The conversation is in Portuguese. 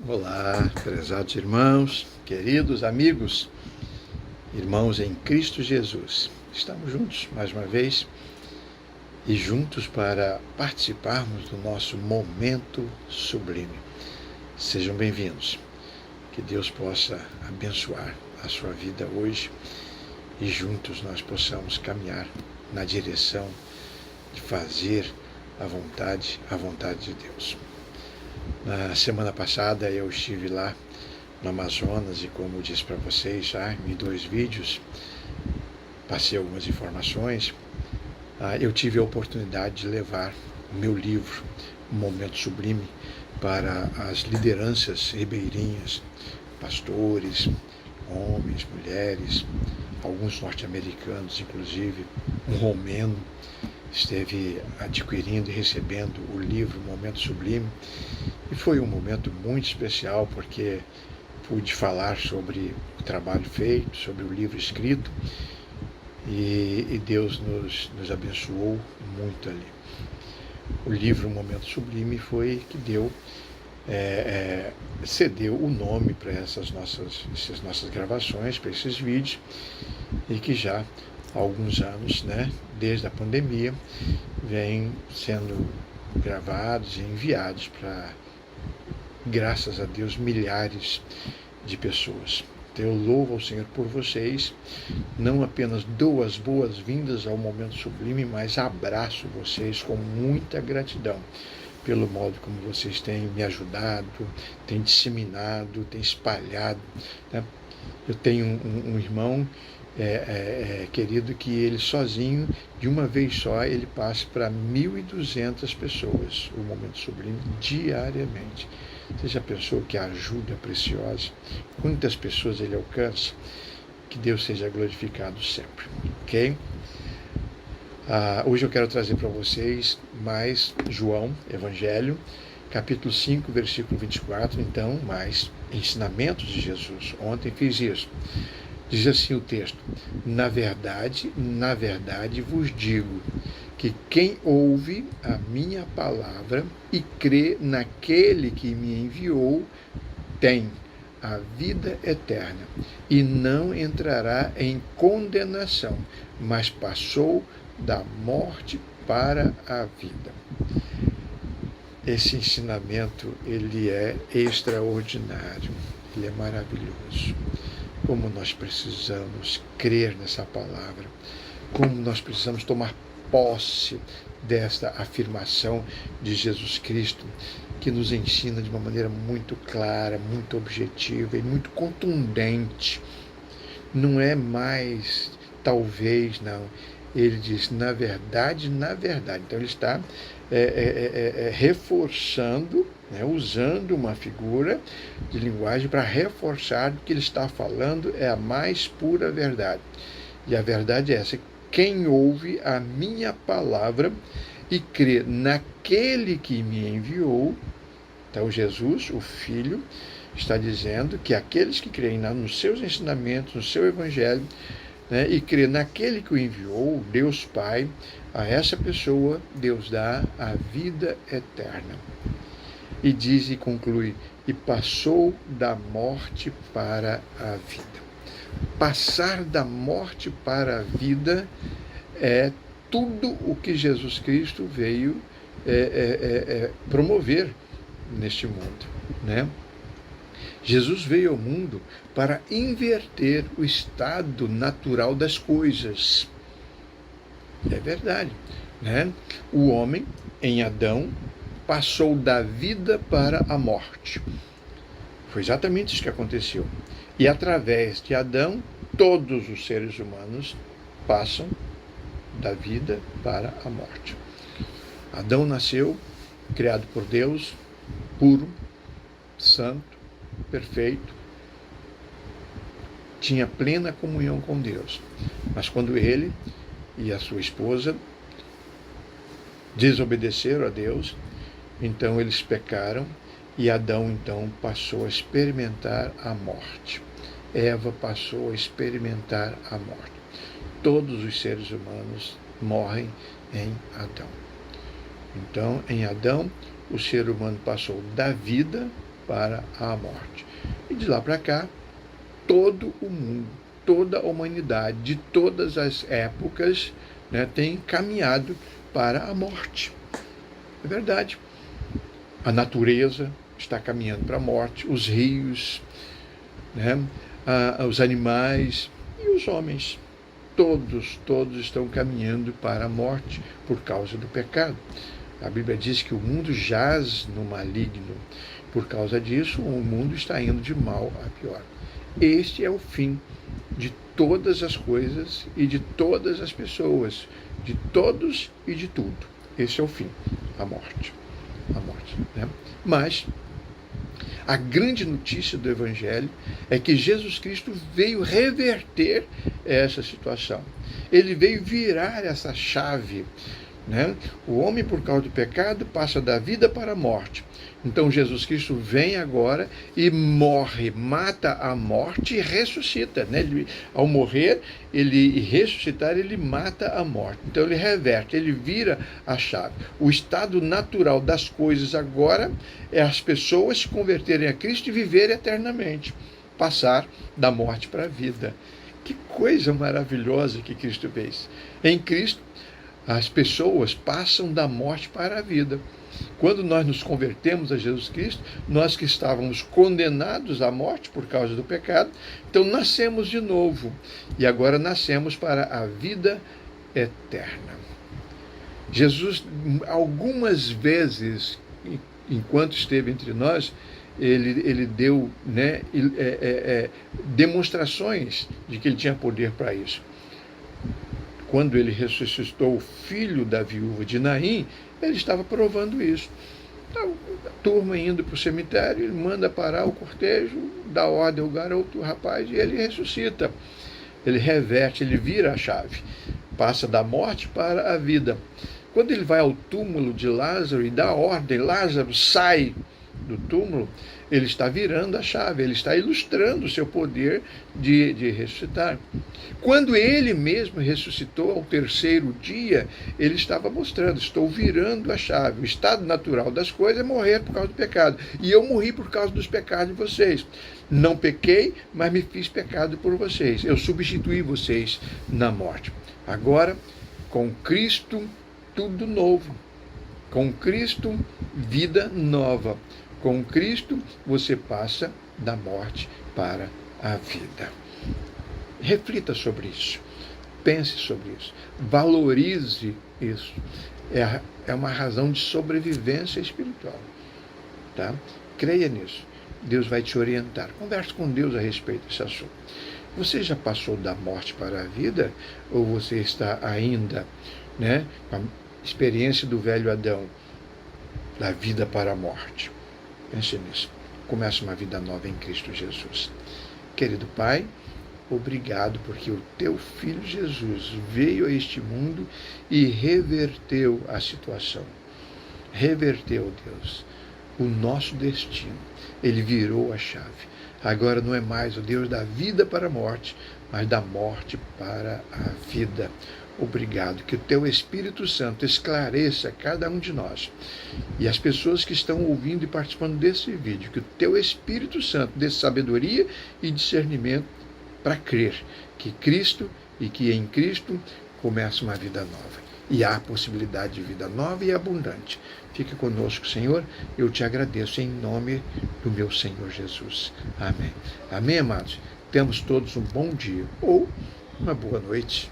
Olá, prezados irmãos, queridos amigos, irmãos em Cristo Jesus. Estamos juntos mais uma vez e juntos para participarmos do nosso momento sublime. Sejam bem-vindos. Que Deus possa abençoar a sua vida hoje e juntos nós possamos caminhar na direção de fazer a vontade de Deus. Na semana passada eu estive lá no Amazonas e, como eu disse para vocês já em 2 vídeos, passei algumas informações. Eu tive a oportunidade de levar o meu livro, O Momento Sublime, para as lideranças ribeirinhas, pastores, homens, mulheres, alguns norte-americanos, inclusive um romeno esteve adquirindo e recebendo o livro Momento Sublime, e foi um momento muito especial porque pude falar sobre o trabalho feito, sobre o livro escrito, e Deus nos abençoou muito ali. O livro Momento Sublime foi que cedeu o nome para essas nossas gravações, para esses vídeos, e que já há alguns anos, desde a pandemia, vem sendo gravados e enviados para, graças a Deus, milhares de pessoas. Então, eu louvo ao Senhor por vocês, não apenas dou as boas-vindas ao Momento Sublime, mas abraço vocês com muita gratidão pelo modo como vocês têm me ajudado, têm disseminado, têm espalhado. Eu tenho um irmão querido que ele sozinho, de uma vez só, ele passa para 1.200 pessoas o Momento Sublime diariamente. Você já pensou que a ajuda preciosa? Quantas pessoas ele alcança? Que Deus seja glorificado sempre, ok? Hoje eu quero trazer para vocês mais João, Evangelho, capítulo 5, versículo 24, então, mais ensinamentos de Jesus. Ontem fiz isso. Diz assim o texto: na verdade vos digo que quem ouve a minha palavra e crê naquele que me enviou tem a vida eterna e não entrará em condenação, mas passou da morte para a vida. Esse ensinamento, ele é extraordinário, ele é maravilhoso. Como nós precisamos crer nessa palavra, como nós precisamos tomar posse desta afirmação de Jesus Cristo, que nos ensina de uma maneira muito clara, muito objetiva e muito contundente. Não é mais talvez, não. Ele diz, na verdade. Então ele está reforçando, usando uma figura de linguagem para reforçar que ele está falando é a mais pura verdade. E a verdade é essa: quem ouve a minha palavra e crê naquele que me enviou. Então Jesus, o Filho, está dizendo que aqueles que creem nos seus ensinamentos, no seu Evangelho, e crê naquele que o enviou, Deus Pai, a essa pessoa Deus dá a vida eterna. E diz e conclui, e passou da morte para a vida. Passar da morte para a vida é tudo o que Jesus Cristo veio promover neste mundo, Jesus veio ao mundo para inverter o estado natural das coisas. É verdade, O homem, em Adão, passou da vida para a morte. Foi exatamente isso que aconteceu. E através de Adão, todos os seres humanos passam da vida para a morte. Adão nasceu, criado por Deus, puro, santo, perfeito, tinha plena comunhão com Deus. Mas quando ele e a sua esposa desobedeceram a Deus, então eles pecaram e Adão então passou a experimentar a morte. Eva passou a experimentar a morte. Todos os seres humanos morrem em Adão. Então, em Adão, o ser humano passou da vida para a morte. E de lá para cá, todo o mundo, toda a humanidade, de todas as épocas, né, tem caminhado para a morte. É verdade. A natureza está caminhando para a morte, os rios, né, os animais e os homens. Todos estão caminhando para a morte por causa do pecado. A Bíblia diz que o mundo jaz no maligno. Por causa disso, o mundo está indo de mal a pior. Este é o fim de todas as coisas e de todas as pessoas, de todos e de tudo. Esse é o fim, a morte. A morte, né? Mas a grande notícia do Evangelho é que Jesus Cristo veio reverter essa situação. Ele veio virar essa chave, né? O homem, por causa do pecado, passa da vida para a morte. Então Jesus Cristo vem agora e morre, mata a morte e ressuscita, né? Ao morrer e ressuscitar, ele mata a morte. Então ele reverte, ele vira a chave. O estado natural das coisas agora é as pessoas se converterem a Cristo e viverem eternamente, passar da morte para a vida. Que coisa maravilhosa que Cristo fez. Em Cristo, as pessoas passam da morte para a vida. Quando nós nos convertemos a Jesus Cristo, nós que estávamos condenados à morte por causa do pecado, então nascemos de novo. E agora nascemos para a vida eterna. Jesus, algumas vezes, enquanto esteve entre nós, ele deu, né, demonstrações de que ele tinha poder para isso. Quando ele ressuscitou o filho da viúva de Naim, ele estava provando isso. Então, a turma indo para o cemitério, ele manda parar o cortejo, dá ordem ao garoto, o rapaz, e ele ressuscita. Ele reverte, ele vira a chave, passa da morte para a vida. Quando ele vai ao túmulo de Lázaro e dá ordem, Lázaro sai do túmulo, ele está virando a chave, ele está ilustrando o seu poder de ressuscitar. Quando ele mesmo ressuscitou ao terceiro dia, ele estava mostrando, estou virando a chave. O estado natural das coisas é morrer por causa do pecado. E eu morri por causa dos pecados de vocês. Não pequei, mas me fiz pecado por vocês. Eu substituí vocês na morte. Agora, com Cristo, tudo novo. Com Cristo, vida nova. Com Cristo, você passa da morte para a vida. Reflita sobre isso. Pense sobre isso. Valorize isso. É uma razão de sobrevivência espiritual. Tá? Creia nisso. Deus vai te orientar. Converse com Deus a respeito desse assunto. Você já passou da morte para a vida? Ou você está ainda, né, com a experiência do velho Adão, da vida para a morte? Pense nisso. Comece uma vida nova em Cristo Jesus. Querido Pai, obrigado porque o teu Filho Jesus veio a este mundo e reverteu a situação. Reverteu, Deus, o nosso destino. Ele virou a chave. Agora não é mais o Deus da vida para a morte, mas da morte para a vida. Obrigado, que o teu Espírito Santo esclareça cada um de nós. E as pessoas que estão ouvindo e participando desse vídeo, que o teu Espírito Santo dê sabedoria e discernimento para crer que Cristo e que em Cristo começa uma vida nova. E há possibilidade de vida nova e abundante. Fica conosco, Senhor. Eu te agradeço em nome do meu Senhor Jesus. Amém. Amém, amados? Temos todos um bom dia ou uma boa noite.